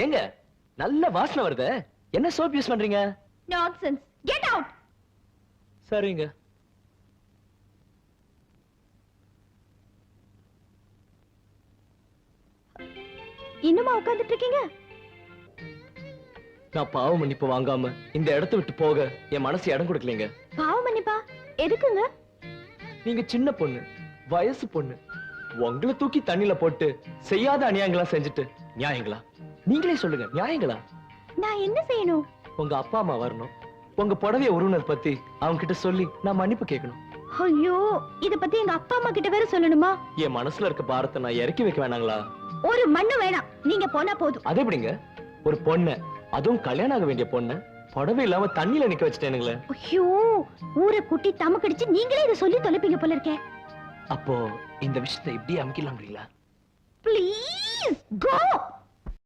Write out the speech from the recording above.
ஏங்க நல்ல வாசனை வருது. என்ன சோப் யூஸ் பண்றீங்க? நான்சென்ஸ். Get out. சரிங்க. இன்னுமா உட்கார்ந்துட்டு இருக்கீங்க? நான் பாவ மன்னிப்பு வாங்காம இந்த இடத்தை விட்டு போக என் மனசு இடம் கொடுக்கலீங்க. பாவ மன்னிப்பா? எதுக்குங்க? நீங்க சின்ன பொண்ணு, வயசு பொண்ணு. உங்களை தூக்கி தண்ணில போட்டு செய்யாத அநியாயங்களா செஞ்சுட்டு நியாயங்களா? நீங்களே சொல்லுங்க, நியாயங்களா? நான் என்ன செய்யணும்? உங்க அப்பா அம்மா வரணும். உங்க புடவைய உறவினர் பத்தி அவங்க கிட்ட சொல்லி நான் மன்னிப்பு கேட்கணும். ஐயோ, இத பத்தி எங்க அப்பா அம்மா கிட்ட வேற சொல்லணுமா? என் மனசுல இருக்க பாரத்தை நான் இறக்கி வைக்க வேணாங்களா? ஒரு மண்ணு வேணாம், நீங்க போனா போதும். அது எப்படிங்க? ஒரு பொண்ணு, அதுவும் கல்யாணம் ஆக வேண்டிய பொண்ணு, புடவை இல்லாம தண்ணியில நிக்க வச்சுட்டேனுங்களே. ஐயோ, ஊரை குட்டி தமக்கடிச்சு நீங்களே இதை சொல்லி தொலைப்பீங்க போல இருக்கே. அப்போ இந்த விஷயத்தை இப்படி அமைக்கலாம்ங்களா? Please go.